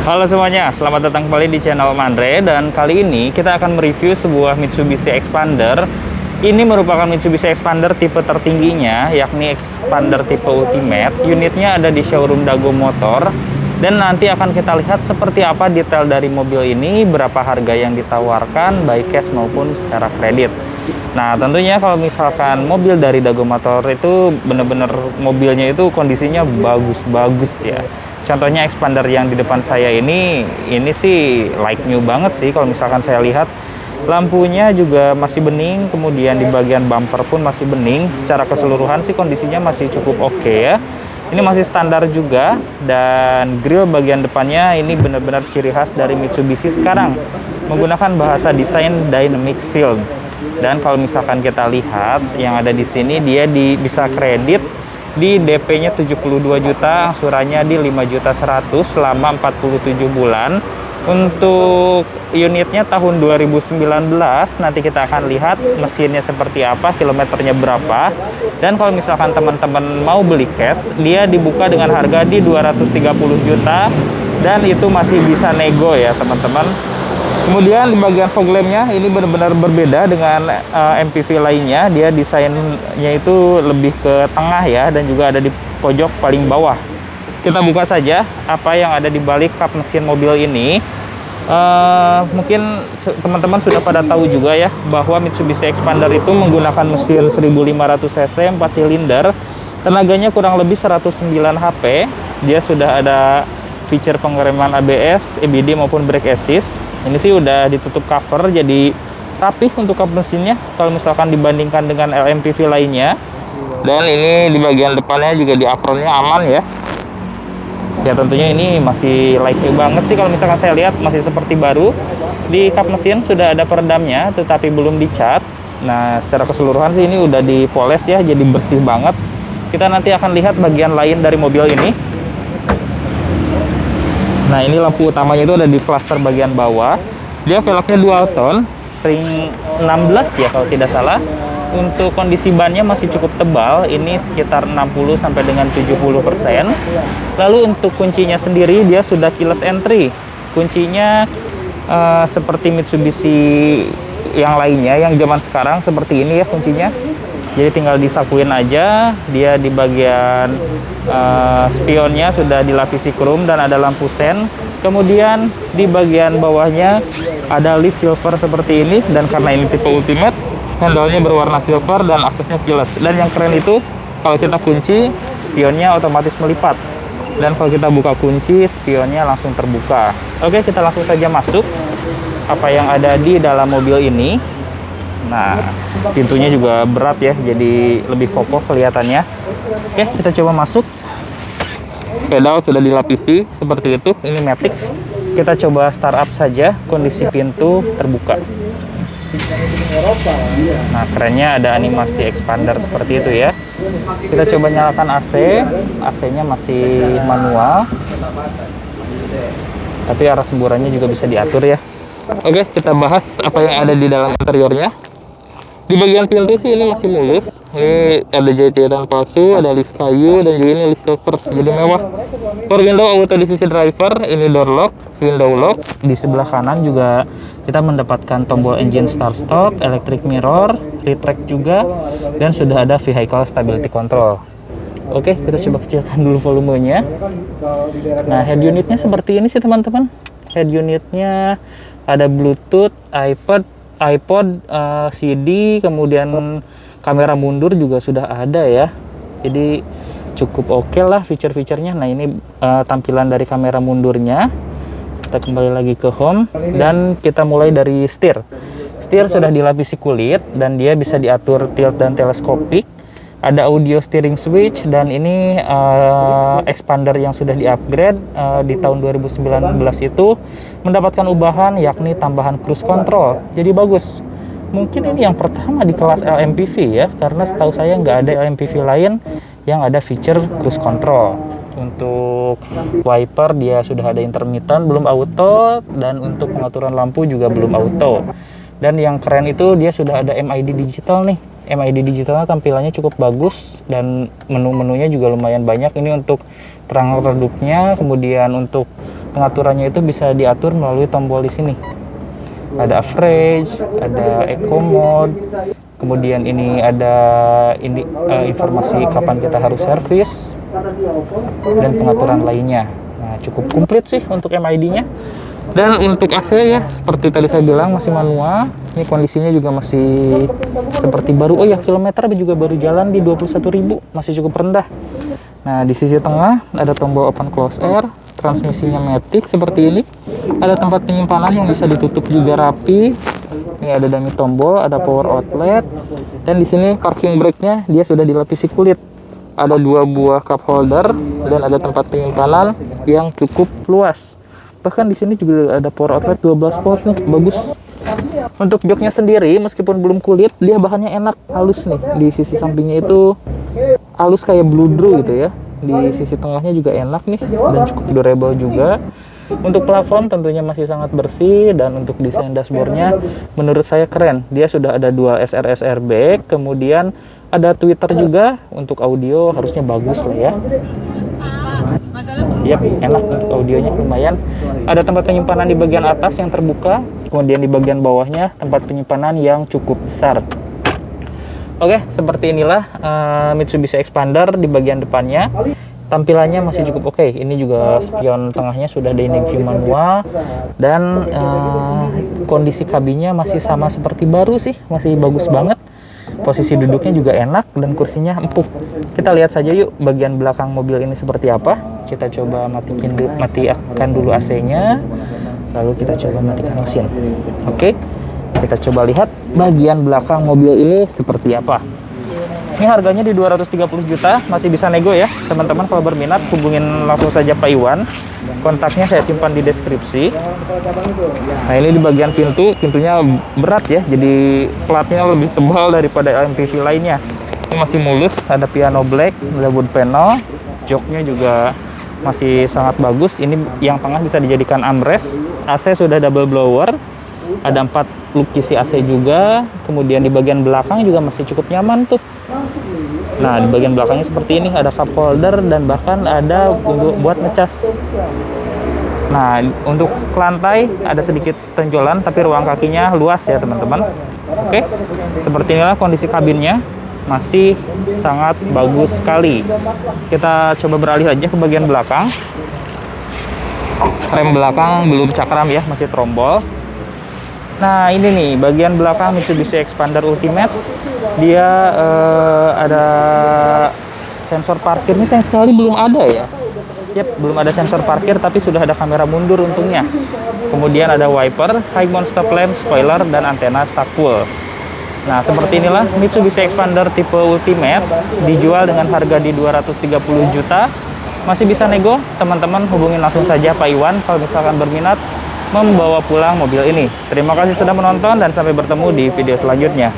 Halo semuanya, selamat datang kembali di channel Om Andre. Dan kali ini kita akan mereview sebuah Mitsubishi Expander. Ini merupakan Mitsubishi Expander tipe tertingginya, yakni Expander tipe Ultimate. Unitnya ada di showroom Dago Motor. Dan nanti akan kita lihat seperti apa detail dari mobil ini, berapa harga yang ditawarkan, baik cash maupun secara kredit. Nah, tentunya kalau misalkan mobil dari Dago Motor itu bener-bener mobilnya itu kondisinya bagus-bagus ya. Contohnya Expander yang di depan saya ini sih like new banget sih. Kalau misalkan saya lihat lampunya juga masih bening, kemudian di bagian bumper pun masih bening. Secara keseluruhan sih kondisinya masih cukup oke ya. Ini masih standar juga, dan grill bagian depannya ini benar-benar ciri khas dari Mitsubishi sekarang, menggunakan bahasa desain dynamic shield. Dan kalau misalkan kita lihat yang ada di sini, dia bisa kredit di DP-nya 72 juta, angsurannya di 5.100.000 selama 47 bulan. Untuk unitnya tahun 2019, nanti kita akan lihat mesinnya seperti apa, kilometernya berapa. Dan kalau misalkan teman-teman mau beli cash, dia dibuka dengan harga di 230 juta, dan itu masih bisa nego ya teman-teman. Kemudian di bagian fog lampnya ini benar-benar berbeda dengan MPV lainnya. Dia desainnya itu lebih ke tengah ya, dan juga ada di pojok paling bawah. Kita buka saja apa yang ada di balik kap mesin mobil ini. Mungkin teman-teman sudah pada tahu juga ya, bahwa Mitsubishi Expander itu menggunakan mesin 1500 cc 4 silinder. Tenaganya kurang lebih 109 HP. Dia sudah ada feature pengereman ABS, EBD maupun brake assist. Ini sih udah ditutup cover, jadi rapih untuk kap mesinnya kalau misalkan dibandingkan dengan LMPV lainnya. Dan ini di bagian depannya juga di apronnya aman ya. Ya tentunya ini masih like new banget sih, kalau misalkan saya lihat masih seperti baru. Di kap mesin sudah ada peredamnya tetapi belum dicat. Nah, secara keseluruhan sih ini udah dipoles ya, jadi bersih banget. Kita nanti akan lihat bagian lain dari mobil ini. Nah, ini lampu utamanya itu ada di cluster bagian bawah. Dia velgnya dual tone, ring 16 ya kalau tidak salah. Untuk kondisi bannya masih cukup tebal, ini sekitar 60 sampai dengan 70%. Lalu untuk kuncinya sendiri dia sudah keyless entry. Kuncinya seperti Mitsubishi yang lainnya, yang zaman sekarang seperti ini ya kuncinya. Jadi tinggal disakuin aja. Dia di bagian spionnya sudah dilapisi chrome dan ada lampu sen. Kemudian di bagian bawahnya ada list silver seperti ini, dan karena ini tipe Ultimate, handle-nya berwarna silver dan aksesnya keyless. Dan yang keren itu kalau kita kunci, spionnya otomatis melipat. Dan kalau kita buka kunci, spionnya langsung terbuka. Oke, kita langsung saja masuk apa yang ada di dalam mobil ini. Nah, pintunya juga berat ya, jadi lebih kokoh kelihatannya. Oke, kita coba masuk. Pedal sudah dilapisi seperti itu, ini matic. Kita coba start up saja, kondisi pintu terbuka. Nah, kerennya ada animasi Expander seperti itu ya. Kita coba nyalakan AC. AC-nya masih manual, tapi arah semburannya juga bisa diatur ya. Oke, kita bahas apa yang ada di dalam interiornya. Di bagian pintu sih ini masih mulus. Ini ada jahitan palsu, ada list kayu, dan juga ini list silver, jadi mewah. For window auto di sisi driver, ini door lock, window lock. Di sebelah kanan juga kita mendapatkan tombol engine start stop, electric mirror, retract juga, dan sudah ada vehicle stability control. Oke, kita coba kecilkan dulu volumenya. Nah, head unitnya seperti ini sih teman-teman. Head unitnya ada Bluetooth, iPod, CD, kemudian kamera mundur juga sudah ada ya. Jadi cukup oke lah fitur-fiturnya. Nah, ini tampilan dari kamera mundurnya. Kita kembali lagi ke home, dan kita mulai dari setir. Setir sudah dilapisi kulit, dan dia bisa diatur tilt dan teleskopik. Ada audio steering switch, dan ini Expander yang sudah di-upgrade di tahun 2019 itu mendapatkan ubahan, yakni tambahan cruise control. Jadi bagus. Mungkin ini yang pertama di kelas LMPV ya, karena setahu saya nggak ada LMPV lain yang ada feature cruise control. Untuk wiper dia sudah ada intermittent, belum auto, dan untuk pengaturan lampu juga belum auto. Dan yang keren itu dia sudah ada MID digital nih. MID digitalnya tampilannya cukup bagus, dan menu-menunya juga lumayan banyak. Ini untuk terang redupnya, kemudian untuk pengaturannya itu bisa diatur melalui tombol di sini. Ada average, ada eco mode, kemudian ini ada informasi kapan kita harus servis, dan pengaturan lainnya. Nah, cukup komplit sih untuk MID-nya. Dan untuk AC ya, seperti tadi saya bilang masih manual. Ini kondisinya juga masih seperti baru. Oh ya, kilometer juga baru jalan di 21.000, masih cukup rendah. Nah, di sisi tengah ada tombol open close air, transmisinya matic seperti ini. Ada tempat penyimpanan yang bisa ditutup juga rapi. Ini ada dummy tombol, ada power outlet, dan di sini parking brake-nya dia sudah dilapisi kulit. Ada 2 buah cup holder dan ada tempat penyimpanan yang cukup luas. Bahkan di sini juga ada power outlet 12 volt nih, bagus. Untuk joknya sendiri meskipun belum kulit, dia bahannya enak, halus nih. Di sisi sampingnya itu halus kayak bludru gitu ya. Di sisi tengahnya juga enak nih dan cukup durable juga. Untuk plafon tentunya masih sangat bersih, dan untuk desain dashboardnya menurut saya keren. Dia sudah ada dual SRS airbag, kemudian ada tweeter juga. Untuk audio harusnya bagus lah ya. Yap, enak untuk audionya, lumayan. Ada tempat penyimpanan di bagian atas yang terbuka, kemudian di bagian bawahnya tempat penyimpanan yang cukup besar. Oke, seperti inilah Mitsubishi Expander di bagian depannya. Tampilannya masih cukup oke. Ini juga spion tengahnya sudah dynamic view manual, dan kondisi kabinnya masih sama seperti baru sih, masih bagus banget. Posisi duduknya juga enak dan kursinya empuk. Kita lihat saja yuk bagian belakang mobil ini seperti apa. Kita coba matikan dulu AC-nya, lalu kita coba matikan mesin. Oke, kita coba lihat bagian belakang mobil ini seperti apa. Ini harganya di 230 juta, masih bisa nego ya teman-teman. Kalau berminat hubungin langsung saja Pak Iwan. Kontaknya saya simpan di deskripsi. Nah, ini di bagian pintunya berat ya, jadi platnya lebih tebal daripada MPV lainnya. Ini masih mulus, ada piano black, ada wood panel, joknya juga masih sangat bagus. Ini yang tengah bisa dijadikan armrest. AC sudah double blower, ada 4 look kisi AC juga. Kemudian di bagian belakang juga masih cukup nyaman tuh. Nah, di bagian belakangnya seperti ini, ada cup holder dan bahkan ada untuk buat ngecas. Nah, untuk lantai ada sedikit tonjolan, tapi ruang kakinya luas ya teman-teman. Oke, seperti inilah kondisi kabinnya, masih sangat bagus sekali. Kita coba beralih aja ke bagian belakang. Rem belakang belum cakram ya, masih trombol. Nah, ini nih bagian belakang Mitsubishi Expander Ultimate. Dia ada sensor parkirnya, sayang sekali belum ada ya. Yap, belum ada sensor parkir, tapi sudah ada kamera mundur untungnya. Kemudian ada wiper, high mount stop lamp, spoiler, dan antena shock full. Nah, seperti inilah Mitsubishi Expander tipe Ultimate, dijual dengan harga di 230 juta. Masih bisa nego, teman-teman hubungin langsung saja Pak Iwan kalau misalkan berminat membawa pulang mobil ini. Terima kasih sudah menonton dan sampai bertemu di video selanjutnya.